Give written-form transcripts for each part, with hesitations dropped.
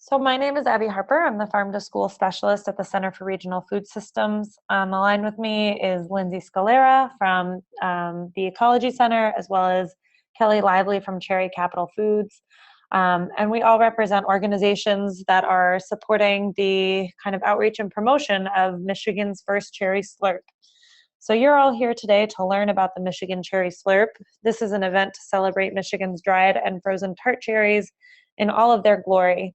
So my name is Abby Harper. I'm the Farm to School Specialist at the Center for Regional Food Systems. On the line with me is Lindsey Scalera from the Ecology Center, as well as Kelly Lively from Cherry Capital Foods. And we all represent organizations that are supporting the kind of outreach and promotion of Michigan's first cherry slurp. So you're all here today to learn about the Michigan Cherry Slurp. This is an event to celebrate Michigan's dried and frozen tart cherries in all of their glory.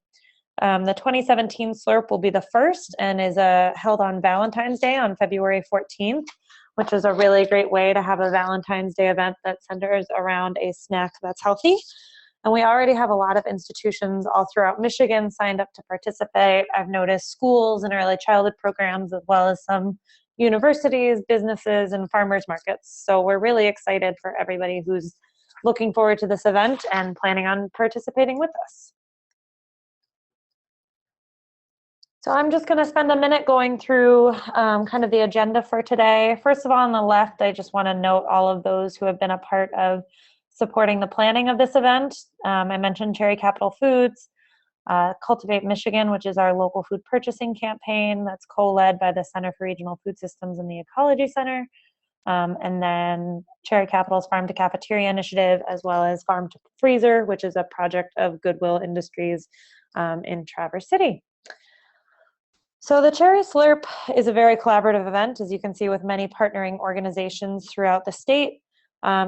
The 2017 Slurp will be the first and is held on Valentine's Day on February 14th, which is a really great way to have a Valentine's Day event that centers around a snack that's healthy. And we already have a lot of institutions all throughout Michigan signed up to participate. I've noticed schools and early childhood programs, as well as some universities, businesses, and farmers markets. So we're really excited for everybody who's looking forward to this event and planning on participating with us. So I'm just going to spend a minute going through kind of the agenda for today. First of all, on the left, I just want to note all of those who have been a part of supporting the planning of this event. I mentioned Cherry Capital Foods, Cultivate Michigan, which is our local food purchasing campaign that's co-led by the Center for Regional Food Systems and the Ecology Center. And then Cherry Capital's Farm to Cafeteria initiative, as well as Farm to Freezer, which is a project of Goodwill Industries in Traverse City. So the Cherry Slurp is a very collaborative event, as you can see, with many partnering organizations throughout the state.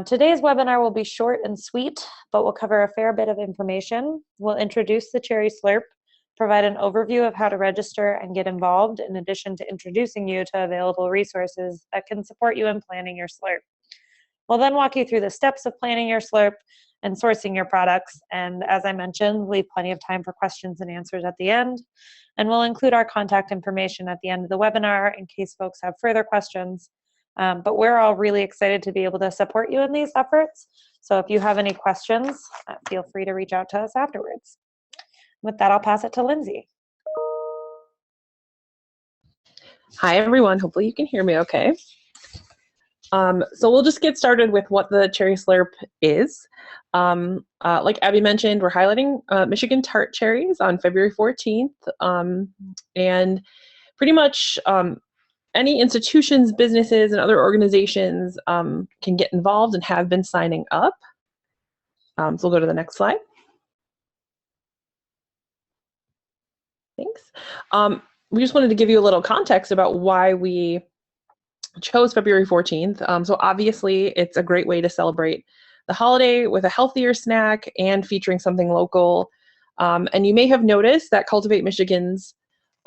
Today's webinar will be short and sweet, but we'll cover a fair bit of information. We'll introduce the Cherry Slurp, provide an overview of how to register and get involved, in addition to introducing you to available resources that can support you in planning your Slurp. We'll then walk you through the steps of planning your Slurp and sourcing your products. And as I mentioned, leave plenty of time for questions and answers at the end. And we'll include our contact information at the end of the webinar in case folks have further questions. But we're all really excited to be able to support you in these efforts. So if you have any questions, feel free to reach out to us afterwards. With that, I'll pass it to Lindsey. Hi, everyone. Hopefully you can hear me okay. So we'll just get started with what the Cherry Slurp is. Like Abby mentioned, we're highlighting Michigan tart cherries on February 14th. And pretty much any institutions, businesses, and other organizations can get involved and have been signing up. So we'll go to the next slide. Thanks. We just wanted to give you a little context about why we chose February 14th. So obviously it's a great way to celebrate the holiday with a healthier snack and featuring something local. And you may have noticed that Cultivate Michigan's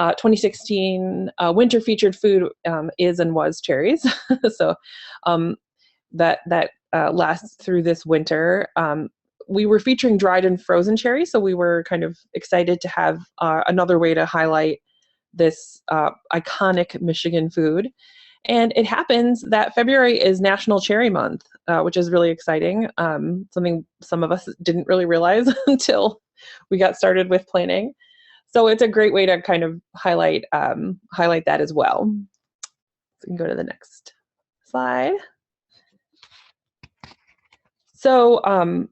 2016 winter featured food is and was cherries. So that lasts through this winter. We were featuring dried and frozen cherries, so we were kind of excited to have another way to highlight this iconic Michigan food. And it happens that February is National Cherry Month, which is really exciting, something some of us didn't really realize until we got started with planning. So it's a great way to kind of highlight that as well. So we can go to the next slide. So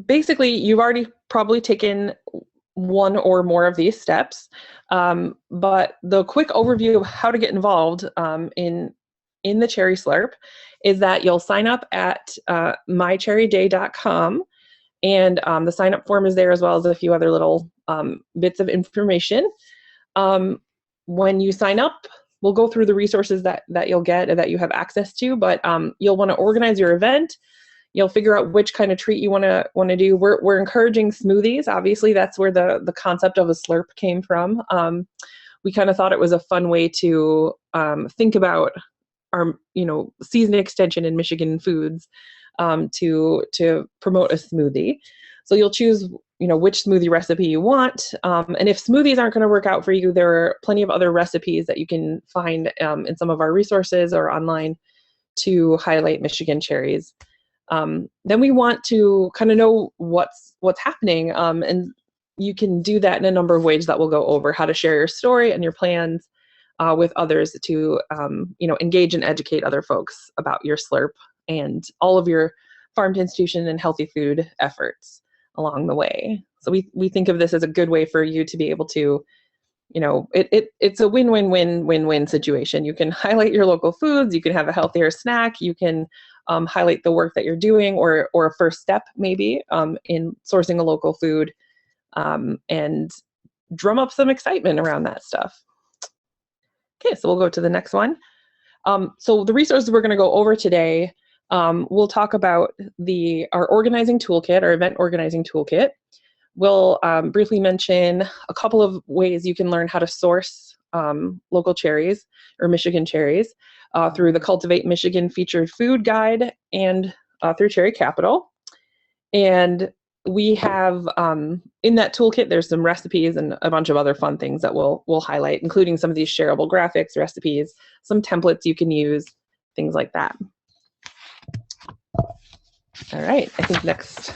basically, you've already probably taken one or more of these steps, but the quick overview of how to get involved in the Cherry Slurp is that you'll sign up at mycherryday.com, and the sign up form is there, as well as a few other little bits of information. When you sign up, we'll go through the resources that you'll get and that you have access to, but you'll want to organize your event. You'll figure out which kind of treat you want to do. We're encouraging smoothies. Obviously, that's where the concept of a slurp came from. We kind of thought it was a fun way to think about our season extension in Michigan foods to promote a smoothie. So you'll choose which smoothie recipe you want. And if smoothies aren't going to work out for you, there are plenty of other recipes that you can find in some of our resources or online to highlight Michigan cherries. Then we want to kind of know what's happening, and you can do that in a number of ways that we'll go over: how to share your story and your plans with others to engage and educate other folks about your Slurp and all of your farm to institution and healthy food efforts. along the way. So we think of this as a good way for you to be able to, it's a win-win-win-win-win situation. You can highlight your local foods, you can have a healthier snack, you can highlight the work that you're doing, or a first step maybe in sourcing a local food, and drum up some excitement around that stuff. Okay, so we'll go to the next one. So the resources we're going to go over today, we'll talk about our organizing toolkit, our event organizing toolkit. We'll briefly mention a couple of ways you can learn how to source local cherries or Michigan cherries through the Cultivate Michigan Featured Food Guide and through Cherry Capital. And we have, in that toolkit, there's some recipes and a bunch of other fun things that we'll highlight, including some of these shareable graphics, recipes, some templates you can use, things like that. All right, I think next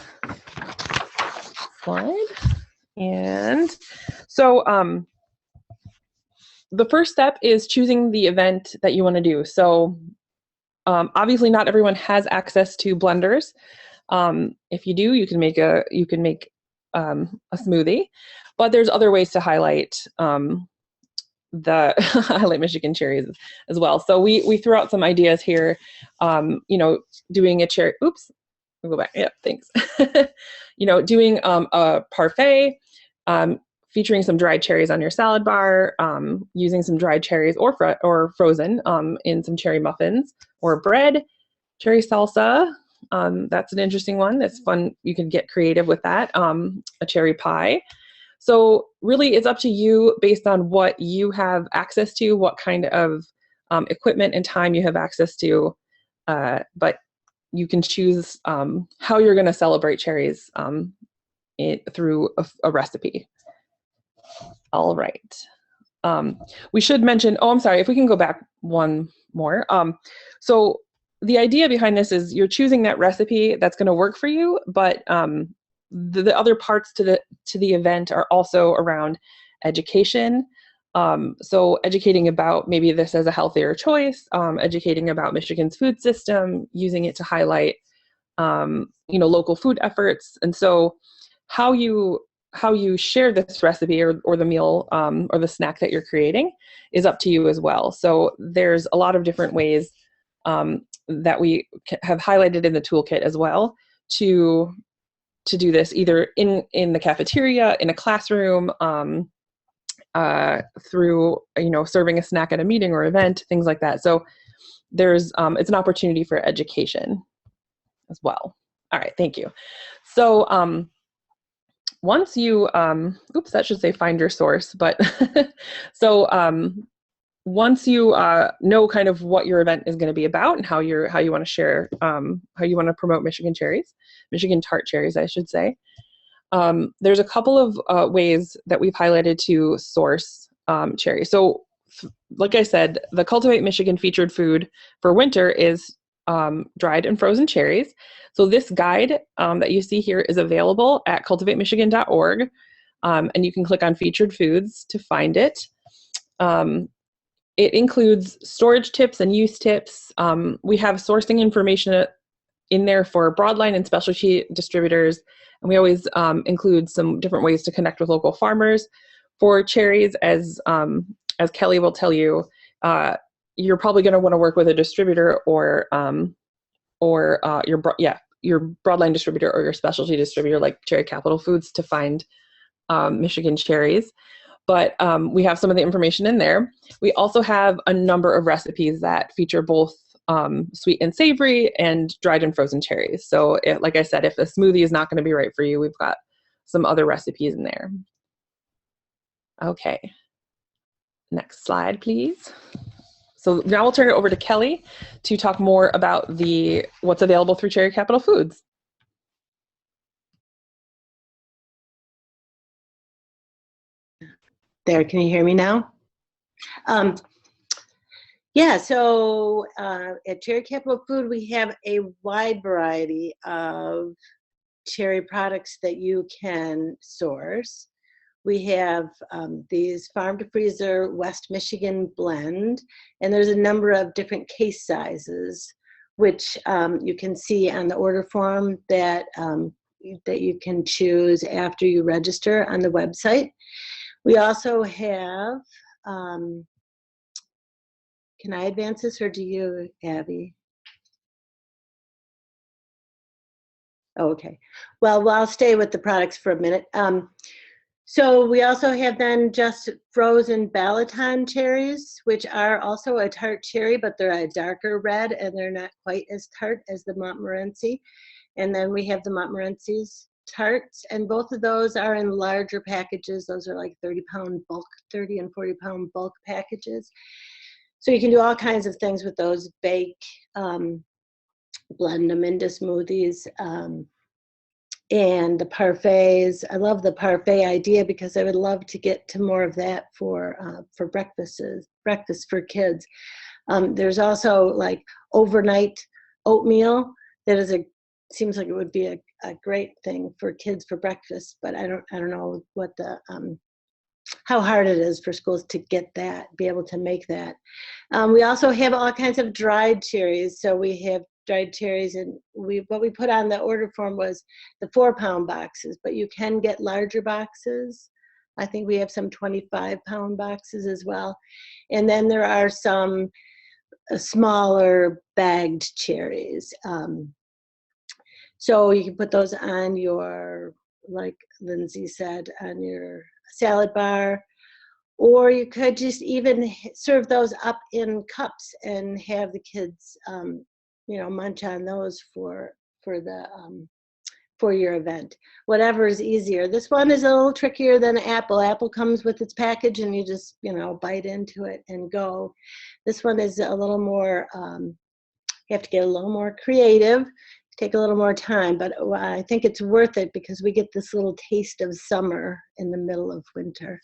slide. And so the first step is choosing the event that you want to do. So obviously not everyone has access to blenders. If you do, you can make a smoothie, but there's other ways to highlight highlight Michigan cherries as well. So we threw out some ideas here. Doing a cherry. Oops, we'll go back. Yeah, thanks. Doing a parfait, featuring some dried cherries on your salad bar, using some dried cherries or frozen in some cherry muffins or bread, cherry salsa. That's an interesting one. That's fun. You can get creative with that. A cherry pie. So really it's up to you based on what you have access to, what kind of equipment and time you have access to. But you can choose how you're going to celebrate cherries through a recipe. All right. We should mention, I'm sorry, if we can go back one more. So the idea behind this is you're choosing that recipe that's going to work for you, but the other parts to the event are also around education. So educating about maybe this as a healthier choice, educating about Michigan's food system, using it to highlight local food efforts. And so how you share this recipe or the meal or the snack that you're creating is up to you as well. So there's a lot of different ways that we have highlighted in the toolkit as well to do this, either in the cafeteria, in a classroom, through serving a snack at a meeting or event, things like that. So there's it's an opportunity for education as well. All right, thank you. So once you that should say find your source, but so once you know kind of what your event is going to be about and how you want to share, how you want to promote Michigan tart cherries, I should say. There's a couple of ways that we've highlighted to source cherries. So like I said, the Cultivate Michigan featured food for winter is dried and frozen cherries. So this guide that you see here is available at cultivatemichigan.org, and you can click on featured foods to find it. It includes storage tips and use tips. We have sourcing information in there for broadline and specialty distributors, and we always include some different ways to connect with local farmers. For cherries, as Kelly will tell you, you're probably going to want to work with a distributor or your broadline distributor or your specialty distributor like Cherry Capital Foods to find Michigan cherries. But we have some of the information in there. We also have a number of recipes that feature both sweet and savory and dried and frozen cherries. So like I said, if a smoothie is not going to be right for you, we've got some other recipes in there. Okay. Next slide, please. So now we'll turn it over to Kelly to talk more about what's available through Cherry Capital Foods. There, can you hear me now? Yeah, so at Cherry Capital Food, we have a wide variety of cherry products that you can source. We have these farm to freezer West Michigan blend, and there's a number of different case sizes, which you can see on the order form that that you can choose after you register on the website. We also have, can I advance this or do you, Abby? Oh, okay. Well, I'll stay with the products for a minute. So we also have then just frozen Balaton cherries, which are also a tart cherry, but they're a darker red and they're not quite as tart as the Montmorency. And then we have the Montmorency's tarts, and both of those are in larger packages. Those are like 30-pound bulk, 30 and 40-pound bulk packages. So you can do all kinds of things with those, bake, blend them into smoothies. And the parfaits. I love the parfait idea because I would love to get to more of that for breakfast for kids. There's also like overnight oatmeal that is seems like it would be a great thing for kids for breakfast, but I don't know what the how hard it is for schools to get that, be able to make that. We also have all kinds of dried cherries. So we have dried cherries, and what we put on the order form was the 4-pound boxes, but you can get larger boxes. I think we have some 25-pound boxes as well. And then there are some smaller bagged cherries. So you can put those on your, like Lindsey said, on your salad bar, or you could just even serve those up in cups and have the kids munch on those for your event. Whatever is easier. This one is a little trickier than apple. Apple comes with its package and you just bite into it and go. This one is a little more, you have to get a little more creative, take a little more time, but I think it's worth it because we get this little taste of summer in the middle of winter.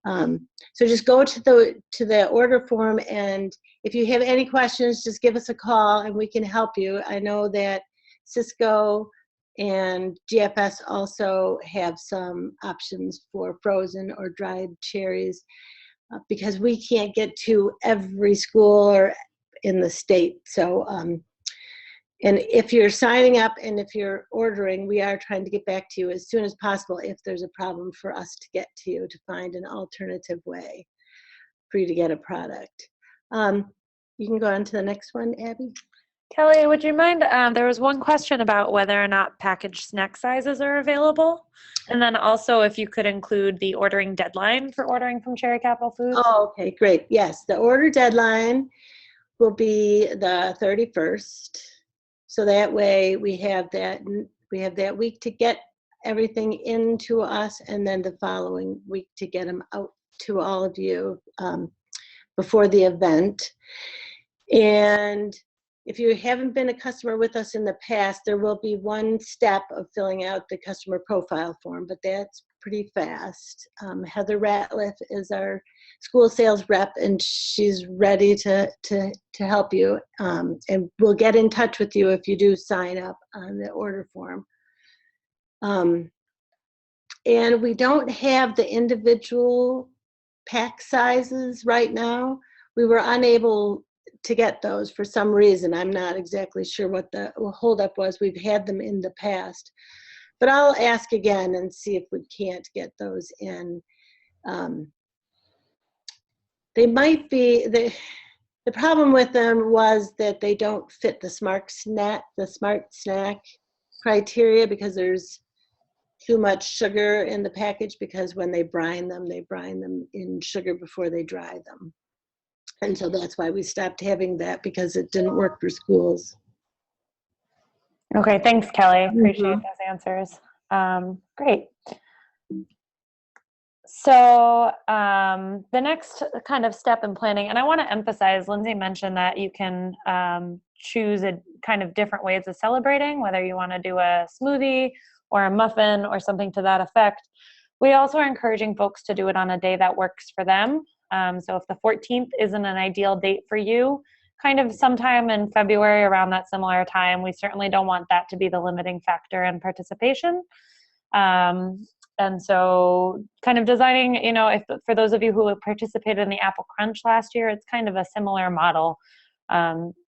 So just go to the order form, and if you have any questions, just give us a call and we can help you. I know that Cisco and GFS also have some options for frozen or dried cherries because we can't get to every school or in the state. So, and if you're signing up and if you're ordering, we are trying to get back to you as soon as possible if there's a problem for us to get to you, to find an alternative way for you to get a product. You can go on to the next one, Abby. Kelly, would you mind, there was one question about whether or not packaged snack sizes are available. And then also if you could include the ordering deadline for ordering from Cherry Capital Foods. Oh, okay, great. Yes, the order deadline will be the 31st. So that way we have that week to get everything into us, and then the following week to get them out to all of you before the event. And if you haven't been a customer with us in the past, there will be one step of filling out the customer profile form, but that's pretty fast. Heather Ratliff is our school sales rep, and she's ready to help you. And we'll get in touch with you if you do sign up on the order form. And we don't have the individual pack sizes right now. We were unable to get those for some reason. I'm not exactly sure what the holdup was. We've had them in the past. But I'll ask again and see if we can't get those in. They might be, the problem with them was that they don't fit the smart snack criteria because there's too much sugar in the package, because when they brine them in sugar before they dry them. And so that's why we stopped having that, because it didn't work for schools. Okay, thanks, Kelly. Appreciate those answers. Great. So the next kind of step in planning, and I want to emphasize, Lindsey mentioned that you can choose a kind of different ways of celebrating, whether you want to do a smoothie or a muffin or something to that effect. We also are encouraging folks to do it on a day that works for them. So if the 14th isn't an ideal date for you, kind of sometime in February around that similar time, we certainly don't want that to be the limiting factor in participation. And so kind of designing, if for those of you who participated in the Apple Crunch last year, it's kind of a similar model.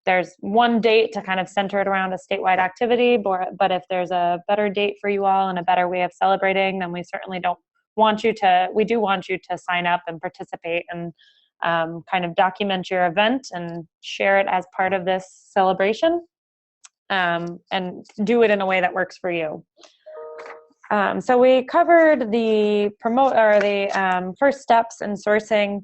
there's one date to kind of center it around a statewide activity, but if there's a better date for you all and a better way of celebrating, then we certainly do want you to sign up and participate and kind of document your event and share it as part of this celebration, and do it in a way that works for you. So we covered the first steps in sourcing.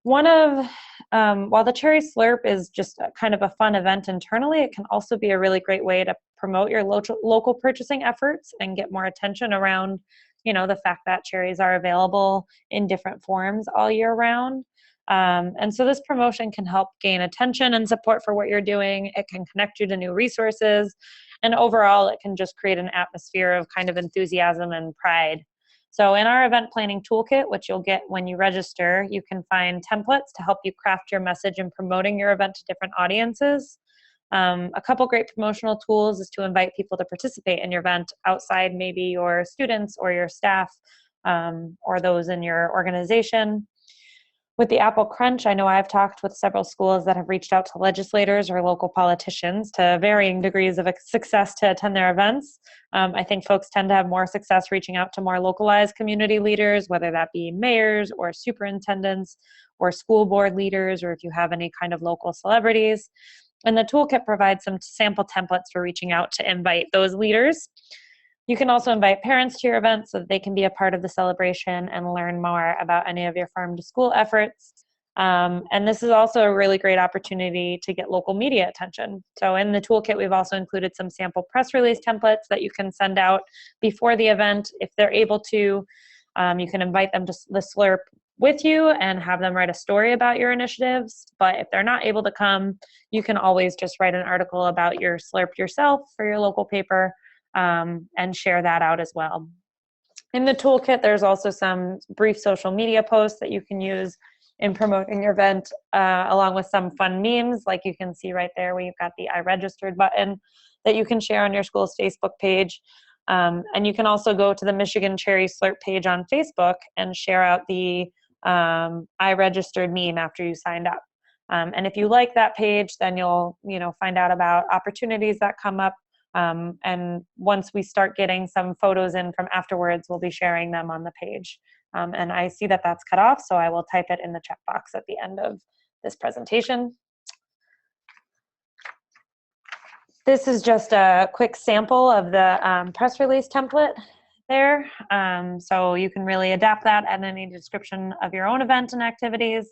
While the Cherry Slurp is just kind of a fun event internally, it can also be a really great way to promote your local purchasing efforts and get more attention around, the fact that cherries are available in different forms all year round. And so this promotion can help gain attention and support for what you're doing. It can connect you to new resources, and overall it can just create an atmosphere of kind of enthusiasm and pride. So in our event planning toolkit, which you'll get when you register, you can find templates to help you craft your message in promoting your event to different audiences. A couple great promotional tools is to invite people to participate in your event outside maybe your students or your staff, or those in your organization. With the Apple Crunch, I know I've talked with several schools that have reached out to legislators or local politicians to varying degrees of success to attend their events. I think folks tend to have more success reaching out to more localized community leaders, whether that be mayors or superintendents or school board leaders, or if you have any kind of local celebrities. And the toolkit provides some sample templates for reaching out to invite those leaders. You can also invite parents to your event so that they can be a part of the celebration and learn more about any of your farm to school efforts. And this is also a really great opportunity to get local media attention. So in the toolkit, we've also included some sample press release templates that you can send out before the event. If they're able to, you can invite them to the Slurp with you and have them write a story about your initiatives. But if they're not able to come, you can always just write an article about your Slurp yourself for your local paper, and share that out as well. In the toolkit, there's also some brief social media posts that you can use in promoting your event, along with some fun memes, like you can see right there where you've got the I registered button that you can share on your school's Facebook page. And you can also go to the Michigan Cherry Slurp page on Facebook and share out the I registered meme after you signed up. And if you like that page, then you'll find out about opportunities that come up. And once we start getting some photos in from afterwards, we'll be sharing them on the page. And I see that that's cut off, so I will type it in the chat box at the end of this presentation. This is just a quick sample of the press release template there. So you can really adapt that, add any description of your own event and activities,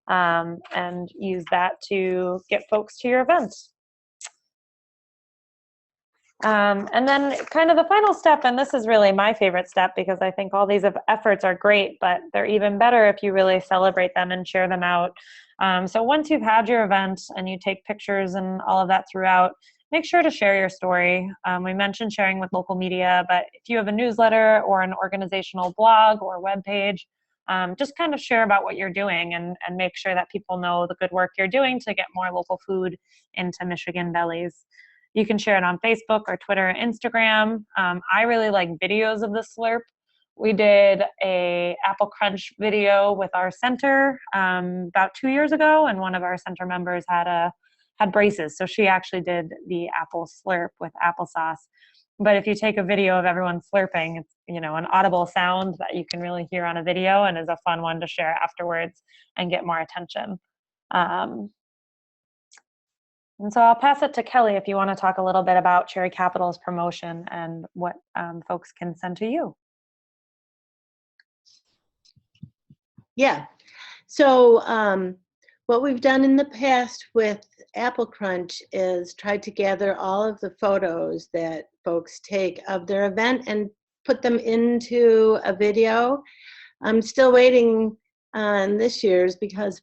and use that to get folks to your event. And then kind of the final step, and this is really my favorite step because I think all these efforts are great, but they're even better if you really celebrate them and share them out. So once you've had your event and you take pictures and all of that throughout, make sure to share your story. We mentioned sharing with local media, but if you have a newsletter or an organizational blog or webpage, just kind of share about what you're doing and make sure that people know the good work you're doing to get more local food into Michigan bellies. You can share it on Facebook or Twitter or Instagram. I really like videos of the Slurp. We did a Apple Crunch video with our center about 2 years ago, and one of our center members had braces, so she actually did the apple slurp with applesauce. But if you take a video of everyone slurping, it's an audible sound that you can really hear on a video and is a fun one to share afterwards and get more attention. And so I'll pass it to Kelly if you want to talk a little bit about Cherry Capital's promotion and what folks can send to you. Yeah. So what we've done in the past with Apple Crunch is tried to gather all of the photos that folks take of their event and put them into a video. I'm still waiting on this year's because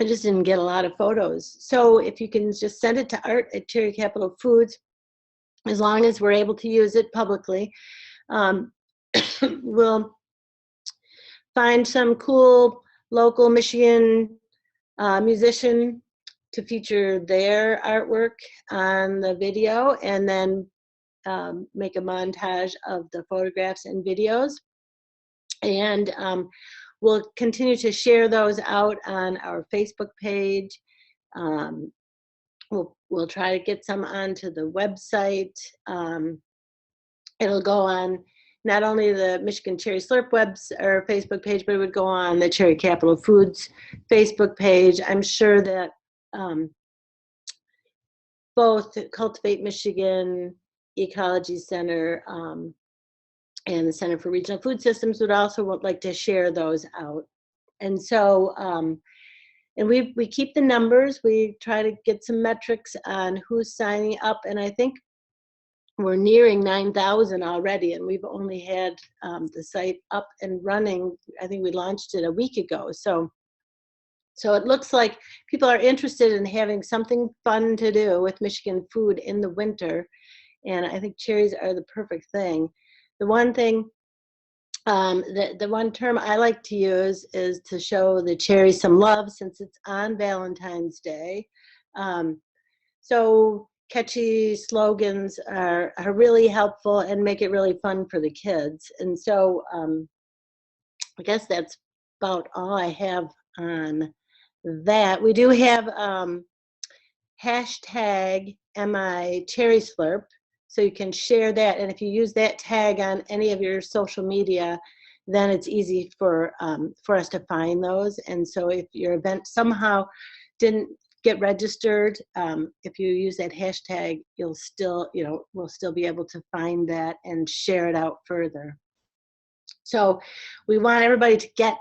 I just didn't get a lot of photos. So if you can just send it to art@Cherry Capital Foods, as long as we're able to use it publicly, we'll find some cool local Michigan musician to feature their artwork on the video, and then make a montage of the photographs and videos. And we'll continue to share those out on our Facebook page, we'll try to get some onto the website. It'll go on not only the Michigan Cherry Slurp or Facebook page, but it would go on the Cherry Capital Foods Facebook page. I'm sure that both Cultivate Michigan, Ecology Center, and the Center for Regional Food Systems would also like to share those out. And so, and we keep the numbers. We try to get some metrics on who's signing up, and I think we're nearing 9,000 already, and we've only had the site up and running. I think we launched it a week ago. So it looks like people are interested in having something fun to do with Michigan food in the winter, and I think cherries are the perfect thing. The one thing, the one term I like to use is to show the cherry some love, since it's on Valentine's Day. So catchy slogans are really helpful and make it really fun for the kids. And so I guess that's about all I have on that. We do have hashtag #MICherrySlurp, so you can share that, and if you use that tag on any of your social media, then it's easy for us to find those. And so if your event somehow didn't get registered, if you use that hashtag, you'll still, we'll still be able to find that and share it out further. So we want everybody to get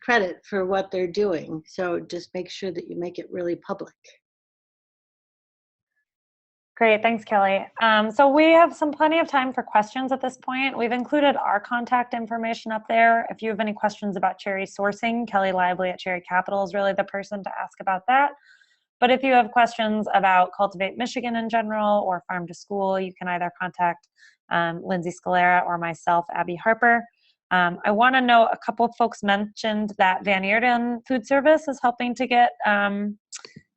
credit for what they're doing. So just make sure that you make it really public. Great, thanks, Kelly. So we have plenty of time for questions at this point. We've included our contact information up there. If you have any questions about cherry sourcing, Kelly Lively at Cherry Capital is really the person to ask about that. But if you have questions about Cultivate Michigan in general or Farm to School, you can either contact Lindsey Scalera or myself, Abby Harper. I want to note a couple of folks mentioned that Van Eerden Food Service is helping to get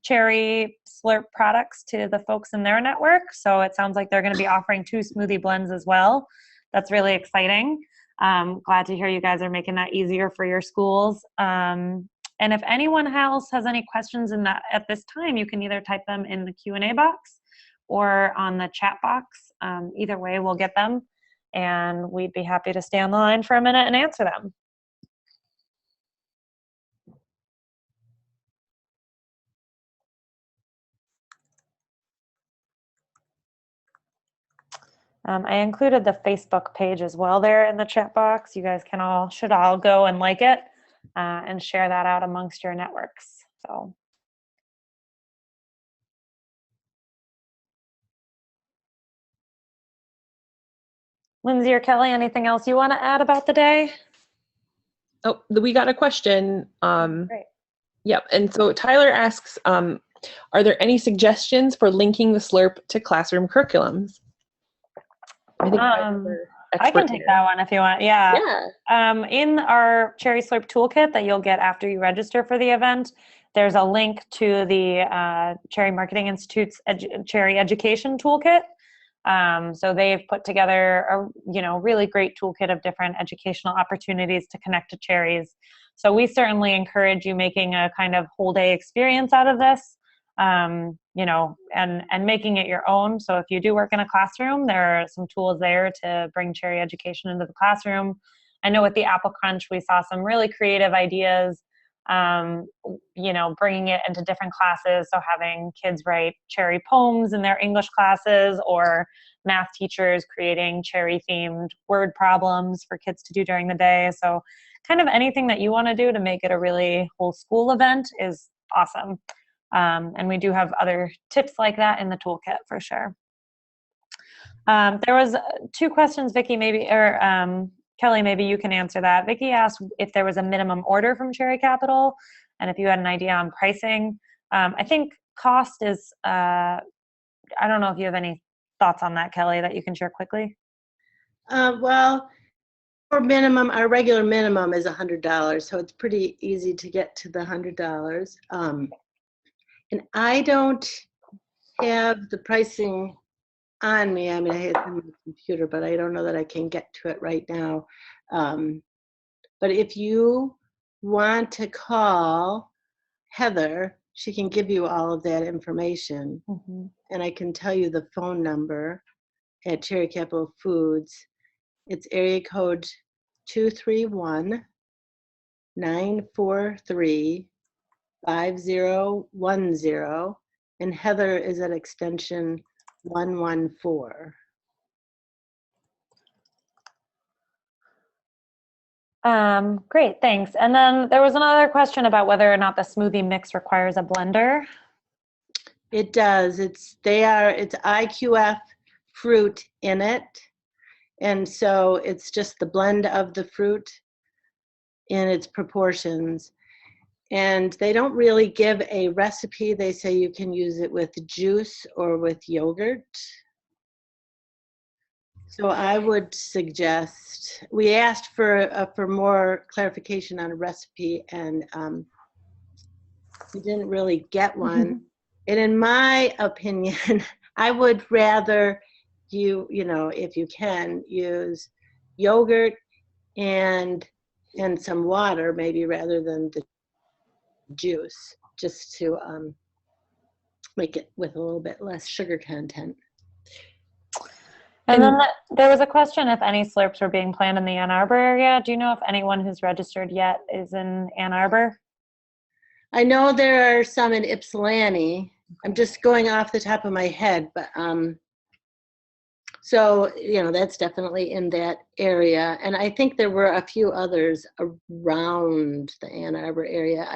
cherry Slurp products to the folks in their network. So it sounds like they're going to be offering 2 smoothie blends as well. That's really exciting. Glad to hear you guys are making that easier for your schools. And if anyone else has any questions at this time, you can either type them in the Q&A box or on the chat box. Either way, we'll get them, and we'd be happy to stay on the line for a minute and answer them. I included the Facebook page as well there in the chat box. You guys should all go and like it and share that out amongst your networks. So. Lindsey or Kelly, anything else you want to add about the day? Oh, we got a question. Great. Yep, and so Tyler asks, are there any suggestions for linking the Slurp to classroom curriculums? I think I can take that one if you want. Yeah. In our Cherry Slurp toolkit that you'll get after you register for the event, there's a link to the Cherry Marketing Institute's Cherry Education Toolkit. So they've put together a really great toolkit of different educational opportunities to connect to cherries. So we certainly encourage you making a kind of whole day experience out of this. And making it your own. So if you do work in a classroom, there are some tools there to bring cherry education into the classroom. I know with the Apple Crunch, we saw some really creative ideas, bringing it into different classes. So having kids write cherry poems in their English classes, or math teachers creating cherry themed word problems for kids to do during the day. So kind of anything that you want to do to make it a really whole school event is awesome. And we do have other tips like that in the toolkit for sure. There was 2 questions, Vicki, or Kelly, maybe you can answer that. Vicki asked if there was a minimum order from Cherry Capital and if you had an idea on pricing. I think cost is, I don't know if you have any thoughts on that, Kelly, that you can share quickly. Well, our regular minimum is $100, so it's pretty easy to get to the $100. And I don't have the pricing on me. I mean, I have it on my computer, but I don't know that I can get to it right now. But if you want to call Heather, she can give you all of that information. Mm-hmm. And I can tell you the phone number at Cherry Capital Foods. It's area code 231-943-5010, and Heather is at extension 114. Great, thanks. And then there was another question about whether or not the smoothie mix requires a blender. It does. It's IQF fruit in it. And so it's just the blend of the fruit in its proportions. And they don't really give a recipe. They say you can use it with juice or with yogurt. So I would suggest, we asked for more clarification on a recipe, and we didn't really get one. And in my opinion, I would rather if you can, use yogurt and some water, maybe, rather than the juice, just to make it with a little bit less sugar content. And then there was a question if any slurps are being planned in the Ann Arbor area. Do you know if anyone who's registered yet is in Ann Arbor? I know there are some in Ypsilanti. I'm just going off the top of my head, but so, that's definitely in that area. And I think there were a few others around the Ann Arbor area.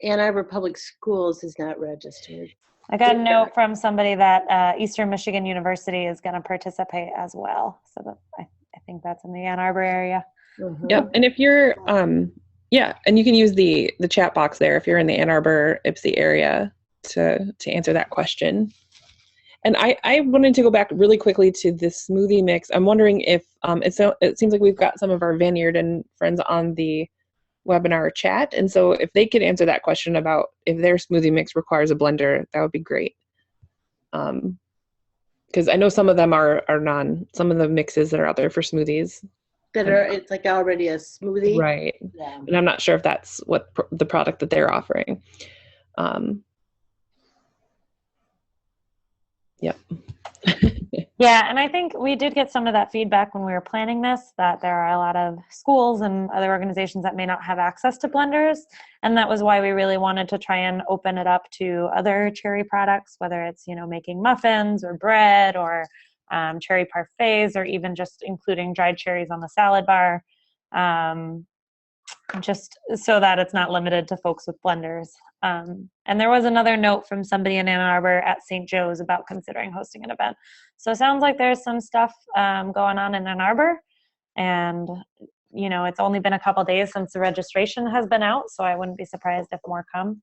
Ann Arbor Public Schools is not registered. I got a note from somebody that Eastern Michigan University is going to participate as well. So I think that's in the Ann Arbor area. Mm-hmm. Yep. And if you're, and you can use the chat box there if you're in the Ann Arbor, Ypsi area to answer that question. And I wanted to go back really quickly to this smoothie mix. I'm wondering if it seems like we've got some of our Vineyard and friends on the webinar chat. And so if they could answer that question about if their smoothie mix requires a blender, that would be great. Because I know some of them are some of the mixes that are out there for smoothies. It's like already a smoothie. Right. Yeah. And I'm not sure if that's what the product that they're offering. Yep. Yeah, and I think we did get some of that feedback when we were planning this, that there are a lot of schools and other organizations that may not have access to blenders. And that was why we really wanted to try and open it up to other cherry products, whether it's, making muffins or bread or cherry parfaits, or even just including dried cherries on the salad bar, just so that it's not limited to folks with blenders. And there was another note from somebody in Ann Arbor at St. Joe's about considering hosting an event. So it sounds like there's some stuff going on in Ann Arbor, and it's only been a couple days since the registration has been out, so I wouldn't be surprised if more come.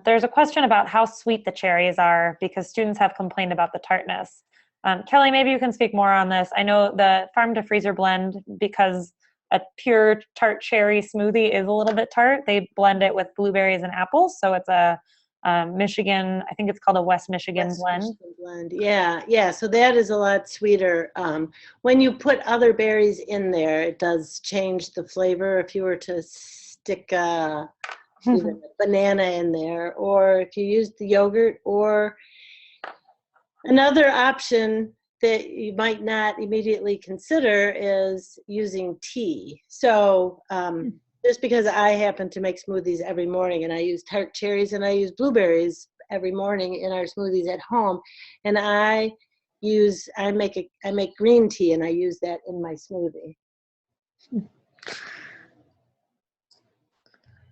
There's a question about how sweet the cherries are because students have complained about the tartness. Kelly, maybe you can speak more on this. I know the farm to freezer blend, because a pure tart cherry smoothie is a little bit tart, they blend it with blueberries and apples. So it's a Michigan, I think it's called a West Michigan blend. Michigan blend. Yeah. So that is a lot sweeter. When you put other berries in there, it does change the flavor. If you were to stick either a banana in there, or if you use the yogurt, or another option that you might not immediately consider is using tea. So just because I happen to make smoothies every morning, and I use tart cherries and I use blueberries every morning in our smoothies at home, and I make green tea and I use that in my smoothie.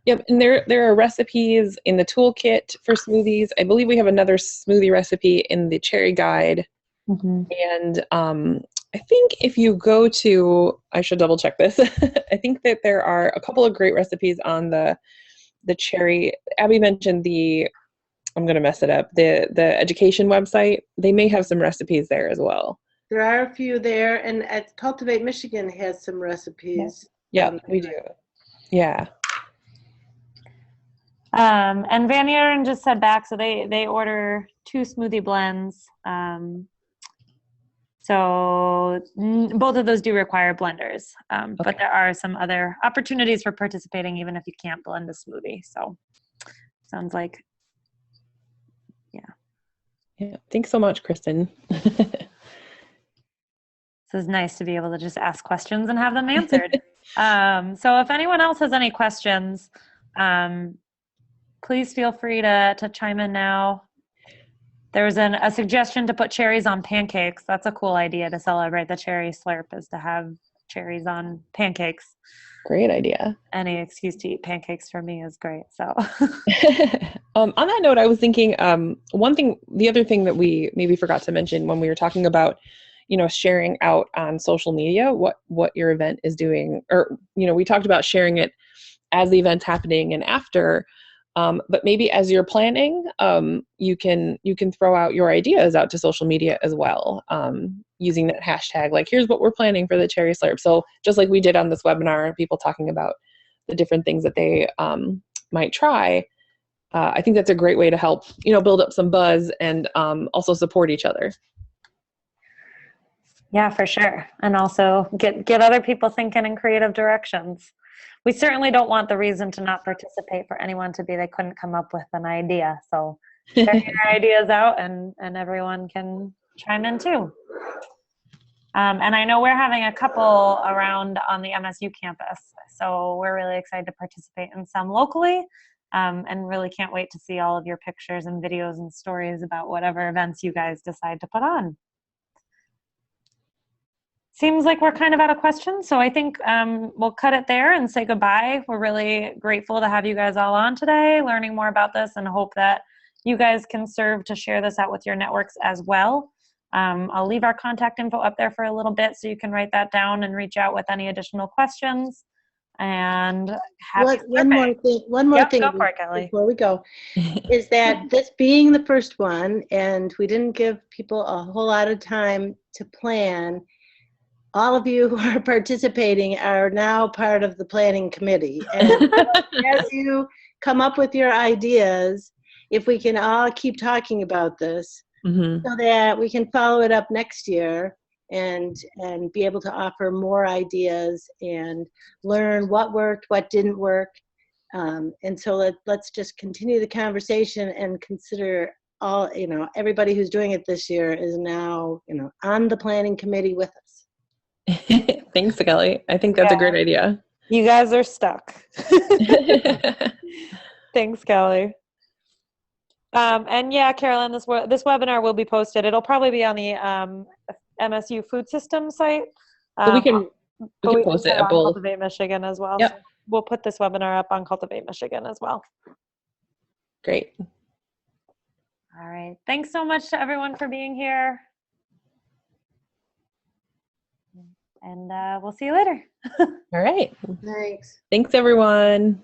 Yep, and there are recipes in the toolkit for smoothies. I believe we have another smoothie recipe in the cherry guide. Mm-hmm. And I think if you go to, I should double check this. I think that there are a couple of great recipes on the cherry. Abby mentioned I'm going to mess it up, the education website. They may have some recipes there as well. There are a few there, and at Cultivate Michigan has some recipes. Yeah, we do. Yeah. And Van Aaron just said back, so they order 2 smoothie blends. So both of those do require blenders, but Okay. there are some other opportunities for participating even if you can't blend a smoothie. So sounds like, Yeah. Thanks so much, Kristen. this is nice to be able to just ask questions and have them answered. So if anyone else has any questions, please feel free to chime in now. There's a suggestion to put cherries on pancakes. That's a cool idea to celebrate the cherry slurp, is to have cherries on pancakes. Great idea. Any excuse to eat pancakes for me is great. So on that note, I was thinking the other thing that we maybe forgot to mention when we were talking about, sharing out on social media, what your event is doing, or, we talked about sharing it as the event's happening and after, but maybe as you're planning, you can throw out your ideas out to social media as well, using that hashtag, like, here's what we're planning for the cherry slurp. So just like we did on this webinar, people talking about the different things that they might try. I think that's a great way to help, build up some buzz and also support each other. yeah, for sure. And also get other people thinking in creative directions. We certainly don't want the reason to not participate for anyone to be they couldn't come up with an idea. So share your ideas out and everyone can chime in too. And I know we're having a couple around on the MSU campus. So we're really excited to participate in some locally, and really can't wait to see all of your pictures and videos and stories about whatever events you guys decide to put on. Seems like we're kind of out of questions, so I think we'll cut it there and say goodbye. We're really grateful to have you guys all on today, learning more about this, and hope that you guys can serve to share this out with your networks as well. I'll leave our contact info up there for a little bit so you can write that down and reach out with any additional questions. And one more thing go for it, Kelly. before we go, is that this being the first one, and we didn't give people a whole lot of time to plan, all of you who are participating are now part of the planning committee. And as you come up with your ideas, if we can all keep talking about this, so that we can follow it up next year and be able to offer more ideas and learn what worked, what didn't work. And so let's just continue the conversation and consider all, everybody who's doing it this year is now, on the planning committee with us. Thanks, Kelly. I think that's a great idea. You guys are stuck. Thanks, Kelly. And yeah, Carolyn, this webinar will be posted. It'll probably be on the MSU food system site. But we can post it on both. Cultivate Michigan as well. Yep. So we'll put this webinar up on Cultivate Michigan as well. Great. All right. Thanks so much to everyone for being here. And we'll see you later. All right. Thanks. Thanks, everyone.